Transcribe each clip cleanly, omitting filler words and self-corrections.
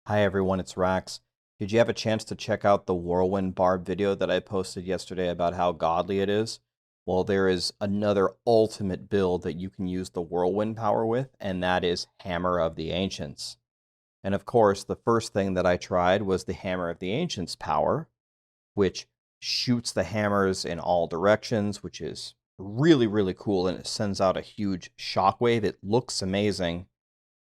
Hi everyone, it's Rax. Did you have a chance to check out the Whirlwind Barb video that I posted yesterday about how godly it is? Well, there is another ultimate build that you can use the Whirlwind power with, and that is Hammer of the Ancients. And of course, the first thing that I tried was the Hammer of the Ancients power, which shoots the hammers in all directions, which is really, really cool, and it sends out a huge shockwave. It looks amazing.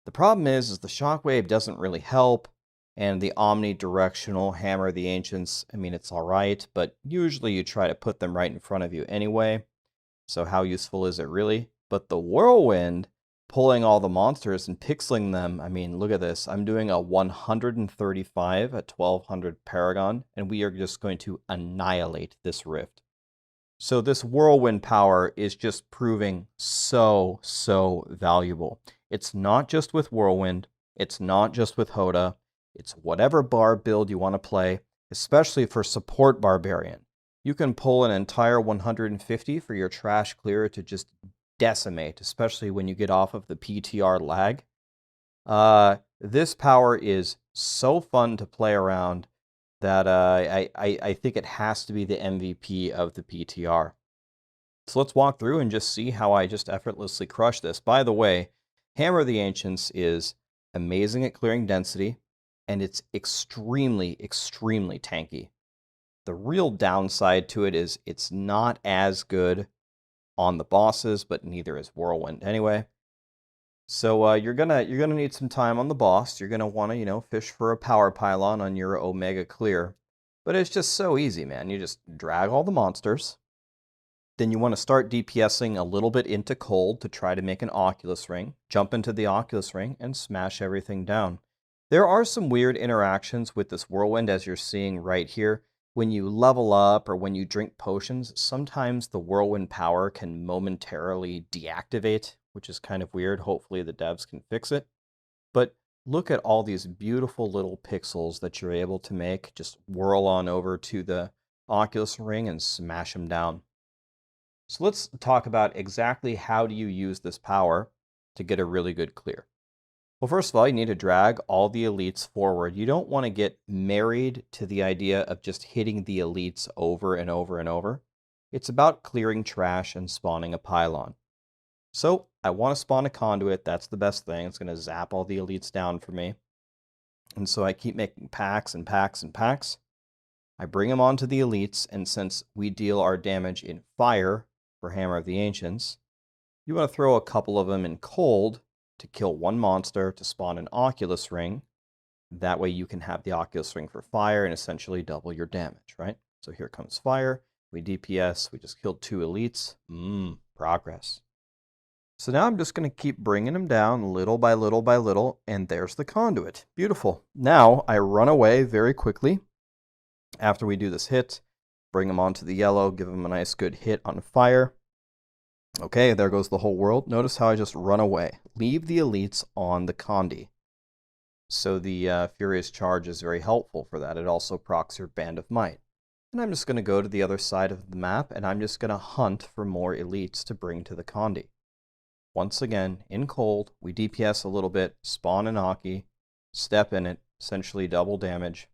The problem is the shockwave doesn't really help, and the omnidirectional Hammer of the Ancients, I mean, it's all right, but usually you try to put them right in front of you anyway, so how useful is it really? But the Whirlwind, pulling all the monsters and pixeling them, I mean, look at this. I'm doing a 135 at 1200 Paragon, and we are just going to annihilate this rift. So this Whirlwind power is just proving so valuable. It's not just with Whirlwind, it's not just with Hoda, it's whatever barb build you want to play, especially for support Barbarian. You can pull an entire 150 for your trash clear to just decimate, especially when you get off of the PTR lag. This power is so fun to play around that I think it has to be the MVP of the PTR. So let's walk through and just see how I just effortlessly crush this. By the way, Hammer of the Ancients is amazing at clearing density, and it's extremely tanky. The real downside to it is it's not as good on the bosses, but neither is Whirlwind anyway. So you're gonna need some time on the boss. You're gonna want to, fish for a power pylon on your Omega Clear. But it's just so easy, man. You just drag all the monsters. Then you want to start DPSing a little bit into cold to try to make an Oculus Ring. Jump into the Oculus Ring and smash everything down. There are some weird interactions with this Whirlwind, as you're seeing right here. When you level up or when you drink potions, sometimes the Whirlwind power can momentarily deactivate, which is kind of weird. Hopefully the devs can fix it. But look at all these beautiful little pixels that you're able to make. Just whirl on over to the Oculus Ring and smash them down. So let's talk about exactly how do you use this power to get a really good clear. Well, first of all, you need to drag all the elites forward. You don't want to get married to the idea of just hitting the elites over and over and over. It's about clearing trash and spawning a pylon. So I want to spawn a conduit. That's the best thing. It's going to zap all the elites down for me. And so I keep making packs and packs and packs. I bring them onto the elites, and since we deal our damage in fire for Hammer of the Ancients, you want to throw a couple of them in cold to kill one monster to spawn an Oculus Ring. That way you can have the Oculus Ring for fire and essentially double your damage, right? So here comes fire. We DPS. We just killed 2 elites. Progress. So now I'm just going to keep bringing them down little by little by little, and there's the conduit. Beautiful. Now I run away very quickly after we do this hit. Bring them onto the yellow. Give them a nice good hit on fire. Okay, there goes the whole world. Notice how I just run away. Leave the elites on the Condi. So the Furious Charge is very helpful for that. It also procs your Band of Might. And I'm just going to go to the other side of the map, and I'm just going to hunt for more elites to bring to the Condi. Once again, in cold, we DPS a little bit, spawn an Aki, step in it, essentially double damage,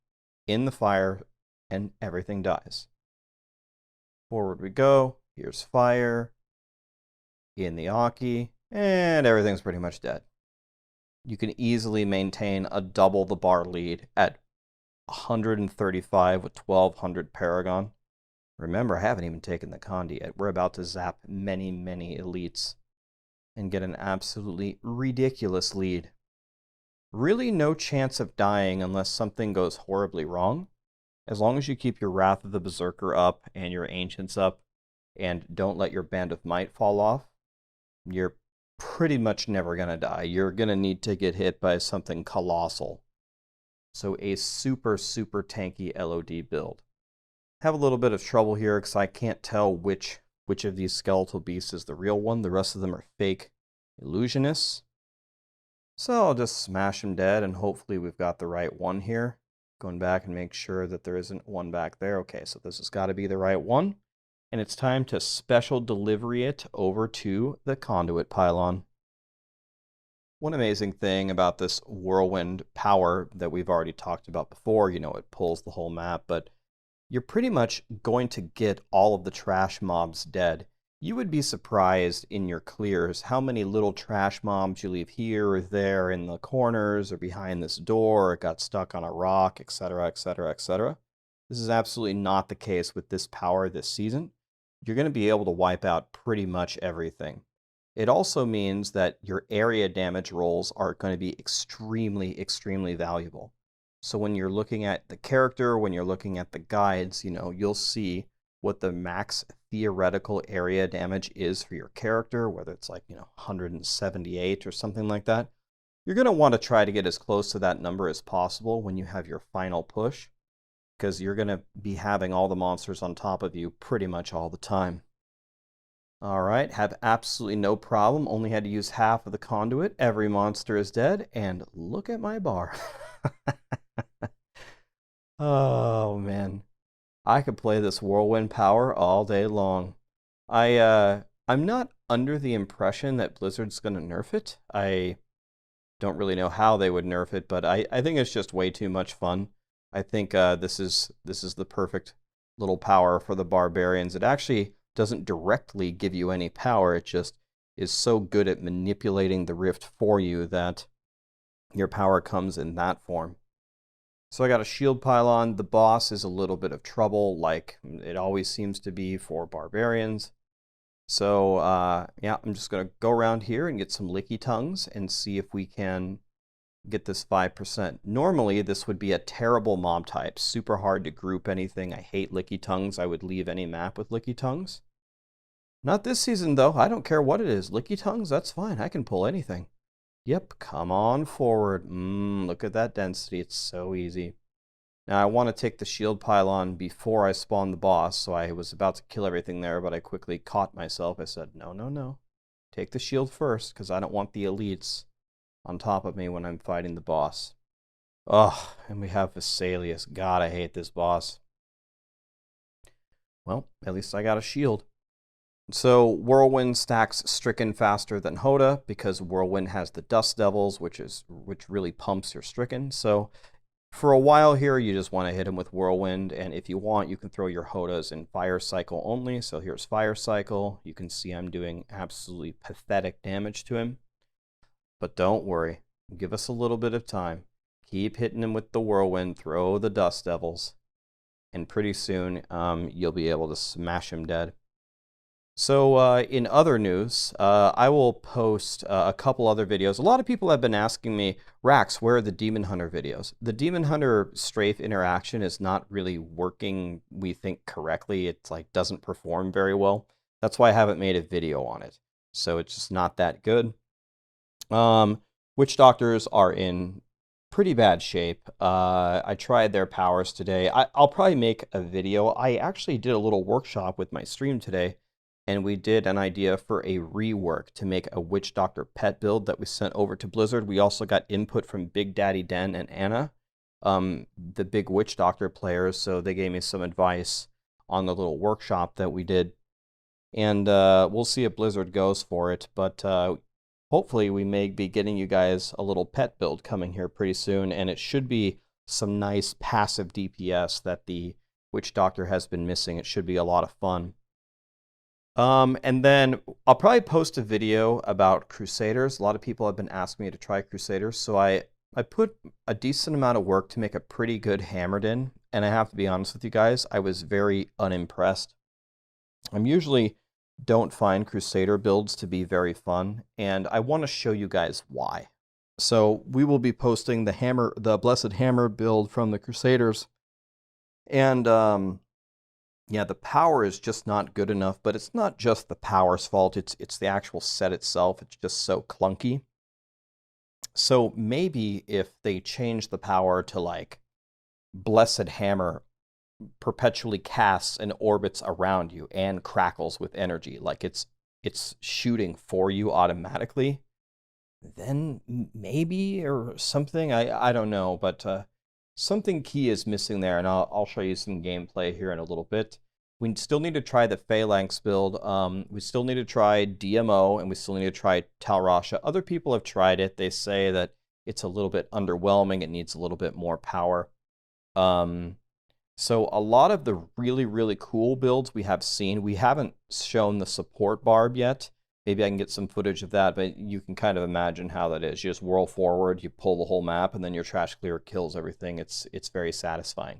in the fire, and everything dies. Forward we go. Here's fire. In the Aki, and everything's pretty much dead. You can easily maintain a double the bar lead at 135 with 1200 Paragon. Remember, I haven't even taken the Condi yet. We're about to zap many elites and get an absolutely ridiculous lead. Really no chance of dying unless something goes horribly wrong. As long as you keep your Wrath of the Berserker up and your Ancients up and don't let your Band of Might fall off, you're pretty much never going to die. You're going to need to get hit by something colossal. So a super tanky LOD build. Have a little bit of trouble here because I can't tell which of these skeletal beasts is the real one. The rest of them are fake illusionists. So I'll just smash them dead, and hopefully we've got the right one here. Going back and make sure that there isn't one back there. Okay, so this has got to be the right one. And it's time to special delivery it over to the conduit pylon. One amazing thing about this Whirlwind power that we've already talked about before, it pulls the whole map, but you're pretty much going to get all of the trash mobs dead. You would be surprised in your clears how many little trash mobs you leave here or there in the corners or behind this door or got stuck on a rock, etc., etc., etc. This is absolutely not the case with this power this season. You're going to be able to wipe out pretty much everything. It also means that your area damage rolls are going to be extremely, extremely valuable. So when you're looking at the character, when you're looking at the guides, you'll see what the max theoretical area damage is for your character, whether it's like, 178 or something like that. You're going to want to try to get as close to that number as possible when you have your final push, because you're going to be having all the monsters on top of you pretty much all the time. All right, have absolutely no problem. Only had to use half of the conduit. Every monster is dead, and look at my bar. Oh, man. I could play this Whirlwind power all day long. I'm not under the impression that Blizzard's going to nerf it. I don't really know how they would nerf it, but I think it's just way too much fun. I think this is the perfect little power for the Barbarians. It actually doesn't directly give you any power. It just is so good at manipulating the rift for you that your power comes in that form. So I got a shield pylon. The boss is a little bit of trouble, like it always seems to be for Barbarians. So yeah, I'm just going to go around here and get some licky tongues and see if we can get this 5%. Normally, this would be a terrible mob type. Super hard to group anything. I hate licky tongues. I would leave any map with licky tongues. Not this season, though. I don't care what it is. Licky tongues, that's fine. I can pull anything. Yep, come on forward. Look at that density. It's so easy. Now, I want to take the shield pylon before I spawn the boss, so I was about to kill everything there, but I quickly caught myself. I said, no, no, no. Take the shield first, because I don't want the elites on top of me when I'm fighting the boss. Oh, and we have Vesalius. God, I hate this boss. Well, at least I got a shield. So Whirlwind stacks Stricken faster than Hoda because Whirlwind has the Dust Devils, which really pumps your Stricken. So for a while here, you just want to hit him with Whirlwind, and if you want, you can throw your Hodas in Fire Cycle only. So here's Fire Cycle. You can see I'm doing absolutely pathetic damage to him. But don't worry, give us a little bit of time. Keep hitting him with the Whirlwind, throw the Dust Devils, and pretty soon you'll be able to smash him dead. So in other news, I will post a couple other videos. A lot of people have been asking me, Rax, where are the Demon Hunter videos? The Demon Hunter strafe interaction is not really working, we think, correctly. It's like doesn't perform very well. That's why I haven't made a video on it. So it's just not that good. Witch Doctors are in pretty bad shape. I tried their powers today. I'll probably make a video. I actually did a little workshop with my stream today, and we did an idea for a rework to make a Witch Doctor pet build that we sent over to Blizzard. We also got input from Big Daddy Den and Anna, the big Witch Doctor players, so they gave me some advice on the little workshop that we did. And we'll see if Blizzard goes for it, but hopefully we may be getting you guys a little pet build coming here pretty soon, and it should be some nice passive DPS that the Witch Doctor has been missing. It should be a lot of fun. And then I'll probably post a video about Crusaders. A lot of people have been asking me to try Crusaders, so I put a decent amount of work to make a pretty good hammered in, and I have to be honest with you guys, I was very unimpressed. I'm usually don't find Crusader builds to be very fun, and I want to show you guys why. So we will be posting the Blessed Hammer build from the Crusaders, and yeah, the power is just not good enough, but it's not just the power's fault, it's the actual set itself. It's just so clunky. So maybe if they change the power to like Blessed Hammer perpetually casts and orbits around you and crackles with energy, like it's shooting for you automatically, then maybe, or something, I don't know, but something key is missing there, and I'll show you some gameplay here in a little bit. We still need to try the Phalanx build. We still need to try DMO, and we still need to try Tal Rasha. Other people have tried it. They say that it's a little bit underwhelming. It needs a little bit more power. So a lot of the really, really cool builds we have seen. We haven't shown the support barb yet. Maybe I can get some footage of that, but you can kind of imagine how that is. You just whirl forward, you pull the whole map, and then your trash clear kills everything. It's very satisfying.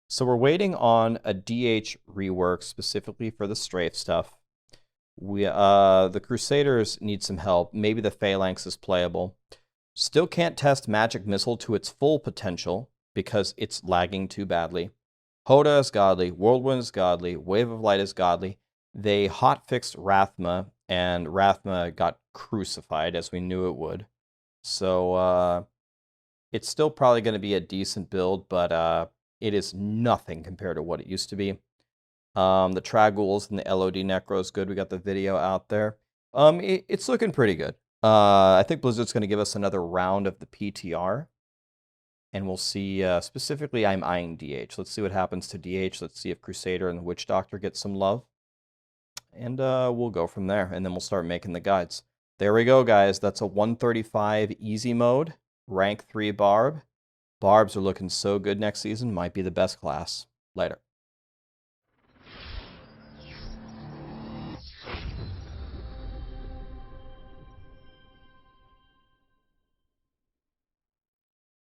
So we're waiting on a DH rework specifically for the strafe stuff. The Crusaders need some help. Maybe the Phalanx is playable. Still can't test Magic Missile to its full potential because it's lagging too badly. Hoda is godly. Whirlwind is godly. Wave of Light is godly. They hotfixed Rathma, and Rathma got crucified as we knew it would. So it's still probably going to be a decent build, but it is nothing compared to what it used to be. The Traghouls and the LOD Necro is good. We got the video out there. It's looking pretty good. I think Blizzard's going to give us another round of the PTR. And we'll see, specifically, I'm eyeing DH. Let's see what happens to DH. Let's see if Crusader and the Witch Doctor get some love. And we'll go from there. And then we'll start making the guides. There we go, guys. That's a 135 easy mode. Rank 3 Barb. Barbs are looking so good next season. Might be the best class. Later.